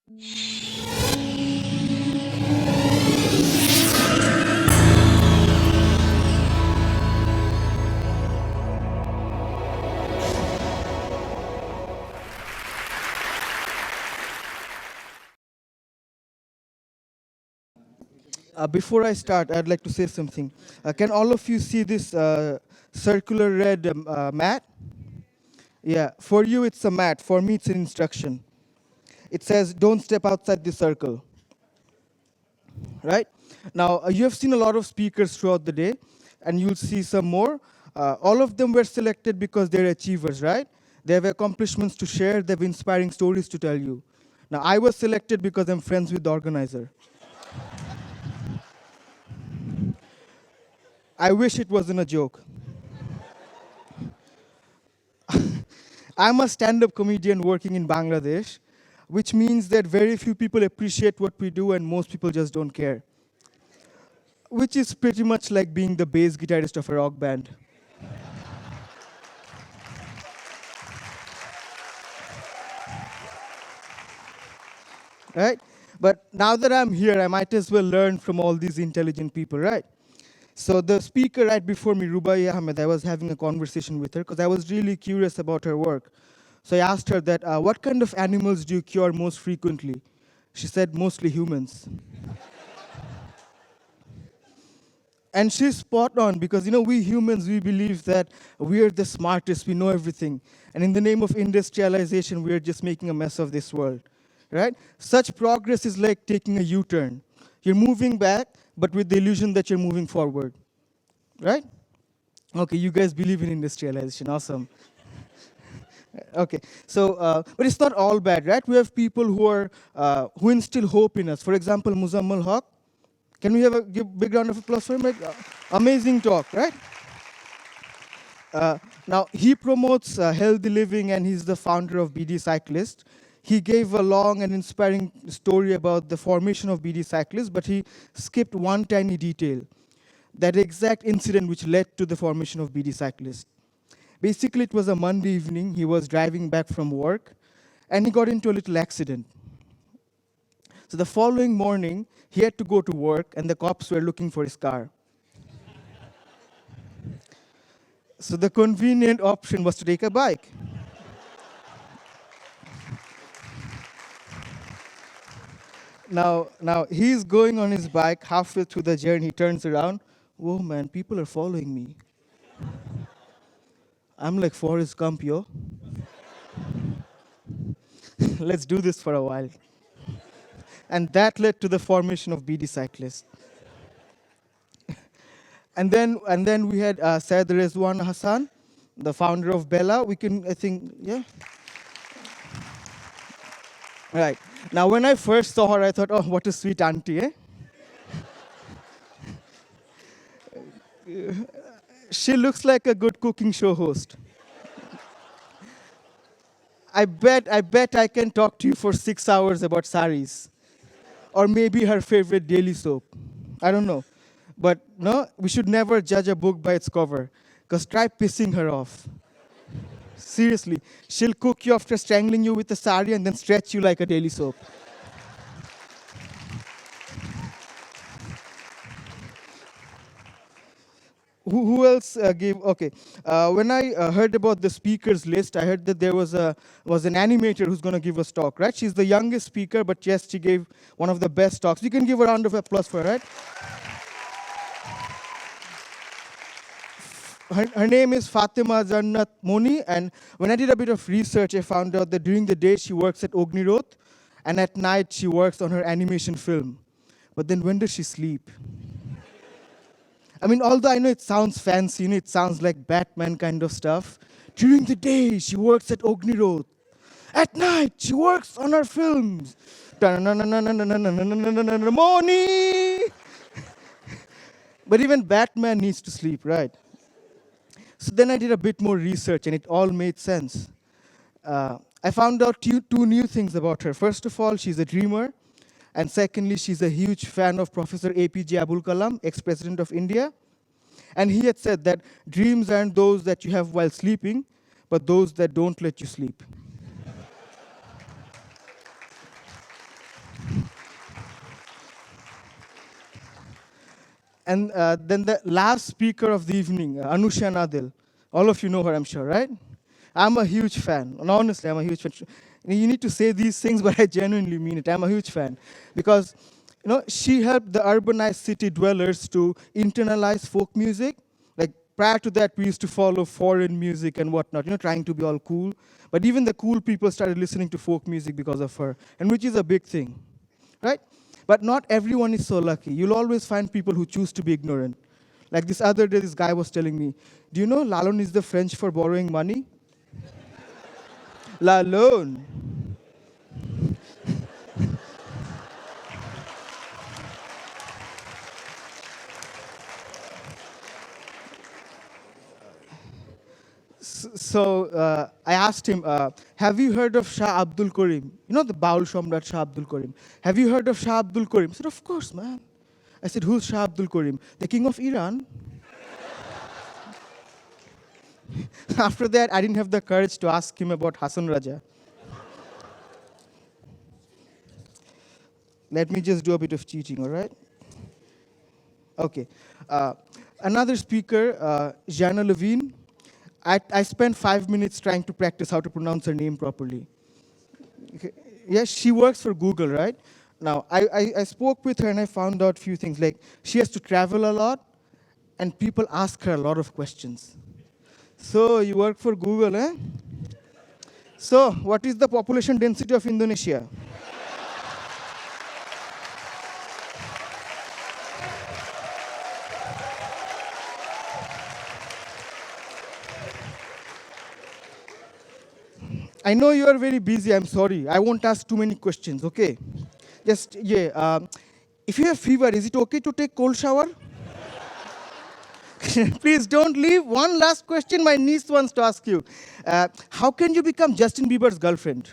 Before I start, I'd like to say something. Can all of you see this circular red mat? Yeah, for you it's a mat. For me it's an instruction. It says, don't step outside the circle. Right? Now, you have seen a lot of speakers throughout the day, and you'll see some more. All of them were selected because they're achievers, right? They have accomplishments to share, they have inspiring stories to tell you. Now, I was selected because I'm friends with the organizer. I wish it wasn't a joke. I'm a stand-up comedian working in Bangladesh, which means that very few people appreciate what we do and most people just don't care. Which is pretty much like being the bass guitarist of a rock band. Right? But now that I'm here, I might as well learn from all these intelligent people, right? So the speaker right before me, Luba Ahamed, I was having a conversation with her because I was really curious about her work. So I asked her that, what kind of animals do you cure most frequently? She said, mostly humans. And she's spot on because, we humans, we believe that we're the smartest, we know everything. And in the name of industrialization, we're just making a mess of this world, right? Such progress is like taking a U-turn. You're moving back, but with the illusion that you're moving forward, right? Okay, you guys believe in industrialization, awesome. Okay, so, but it's not all bad, right? We have people who instill hope in us. For example, Muzammal Haq. Can we have a big round of applause for him? Right? Amazing talk, right? Now, he promotes healthy living and he's the founder of BD Cyclists. He gave a long and inspiring story about the formation of BD Cyclists, but he skipped one tiny detail, that exact incident which led to the formation of BD Cyclists. Basically, it was a Monday evening. He was driving back from work, and he got into a little accident. So the following morning, he had to go to work, and the cops were looking for his car. So the convenient option was to take a bike. Now he's going on his bike. Halfway through the journey, he turns around. Whoa, man, people are following me. I'm like Forrest Gump, yo. Let's do this for a while. And that led to the formation of BD Cyclists. And then we had Syed Rezwan Hassan, the founder of Bella. We can, I think, yeah. Right. Now, when I first saw her, I thought, oh, what a sweet auntie, eh? She looks like a good cooking show host. I bet I can talk to you for 6 hours about saris. Or maybe her favorite daily soap. I don't know. But no, we should never judge a book by its cover. Because try pissing her off. Seriously. She'll cook you after strangling you with a sari and then stretch you like a daily soap. Who else gave? Okay, when I heard about the speakers list, I heard that there was an animator who's going to give us talk. Right? She's the youngest speaker, but yes, she gave one of the best talks. We can give a round of applause for her. Right? Her name is Fatima Jannat Moni, and when I did a bit of research, I found out that during the day she works at Ognirot, and at night she works on her animation film. But then when does she sleep? I mean, although I know it sounds fancy, it sounds like Batman kind of stuff. During the day, she works at Ognirot. At night, she works on her films. Moni! But even Batman needs to sleep, right? So then I did a bit more research, and it all made sense. I found out two new things about her. First of all, she's a dreamer. And secondly, she's a huge fan of Professor APJ Abdul Kalam, ex-president of India. And he had said that dreams aren't those that you have while sleeping, but those that don't let you sleep. And then the last speaker of the evening, Anusha Nadel. All of you know her, I'm sure, right? I'm a huge fan. And honestly, I'm a huge fan. You need to say these things, but I genuinely mean it. I'm a huge fan. Because she helped the urbanized city dwellers to internalize folk music. Like prior to that, we used to follow foreign music and whatnot, trying to be all cool. But even the cool people started listening to folk music because of her, and which is a big thing, right? But not everyone is so lucky. You'll always find people who choose to be ignorant. Like this other day, this guy was telling me, do you know Lalon is the French for borrowing money? Lalon. So I asked him, have you heard of Shah Abdul Kareem? You know the Baul Shomrat Shah Abdul Kareem. Have you heard of Shah Abdul Kareem? He said, of course, man. I said, who's Shah Abdul Kareem? The king of Iran. After that, I didn't have the courage to ask him about Hassan Raja. Let me just do a bit of cheating, all right? Okay. Another speaker, Jana Lavigne. I spent 5 minutes trying to practice how to pronounce her name properly. Okay. Yes, she works for Google, right? Now, I spoke with her and I found out a few things. Like, she has to travel a lot, and people ask her a lot of questions. So, you work for Google, eh? So, what is the population density of Indonesia? I know you are very busy, I'm sorry. I won't ask too many questions, okay? Just, if you have fever, is it okay to take cold shower? Please don't leave. One last question my niece wants to ask you. How can you become Justin Bieber's girlfriend?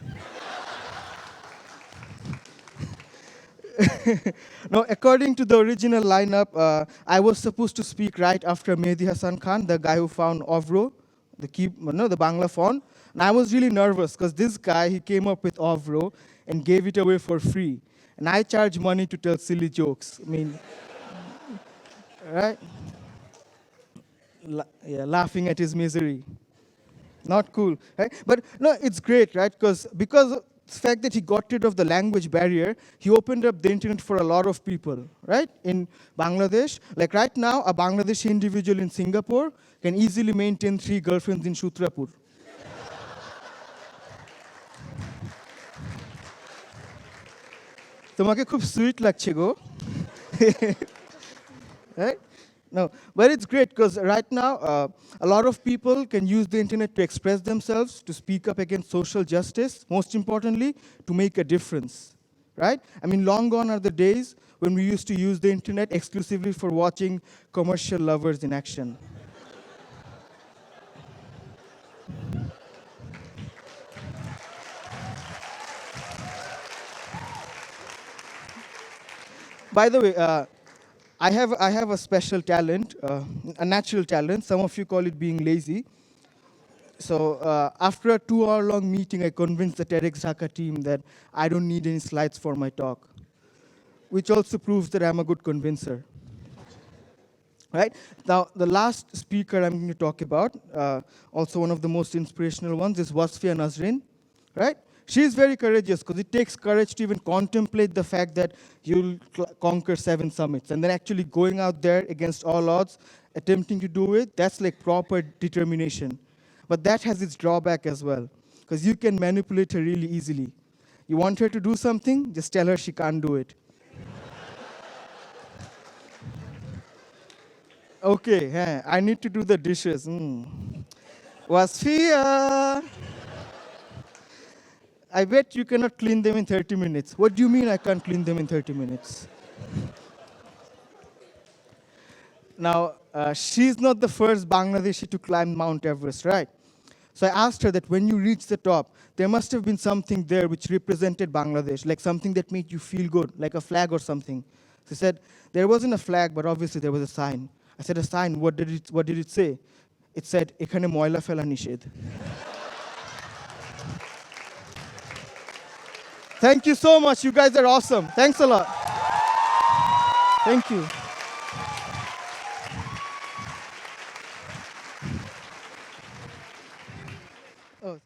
No, according to the original lineup, I was supposed to speak right after Mehdi Hassan Khan, the guy who found Ovro, the Bangla font. And I was really nervous because this guy, he came up with Ovro and gave it away for free. And I charge money to tell silly jokes. I mean, right? Laughing at his misery. Not cool, right? But no, it's great, right? Because of the fact that he got rid of the language barrier, he opened up the internet for a lot of people, right? In Bangladesh, like right now, a Bangladeshi individual in Singapore can easily maintain 3 girlfriends in Shutrapur. তোমাকে খুব sweet লাগছে গো right? No, but it's great because right now a lot of people can use the internet to express themselves, to speak up against social justice, most importantly, to make a difference, right? I mean, long gone are the days when we used to use the internet exclusively for watching commercial lovers in action. By the way, I have a special talent, a natural talent. Some of you call it being lazy. So after a 2-hour-long meeting, I convinced the TEDxDhaka team that I don't need any slides for my talk, which also proves that I'm a good convincer. Right? Now, the last speaker I'm going to talk about, also one of the most inspirational ones, is Wasfia Nazrin. Right? She's very courageous because it takes courage to even contemplate the fact that you'll conquer 7 summits. And then actually going out there against all odds, attempting to do it, that's like proper determination. But that has its drawback as well, because you can manipulate her really easily. You want her to do something, just tell her she can't do it. Okay, I need to do the dishes. Wasfia! I bet you cannot clean them in 30 minutes. What do you mean I can't clean them in 30 minutes? Now, she's not the first Bangladeshi to climb Mount Everest, right? So I asked her that when you reach the top, there must have been something there which represented Bangladesh, like something that made you feel good, like a flag or something. She said, there wasn't a flag, but obviously there was a sign. I said, a sign, what did it say? It said, ekhane moila fela nishedh. Thank you so much. You guys are awesome. Thanks a lot. Thank you.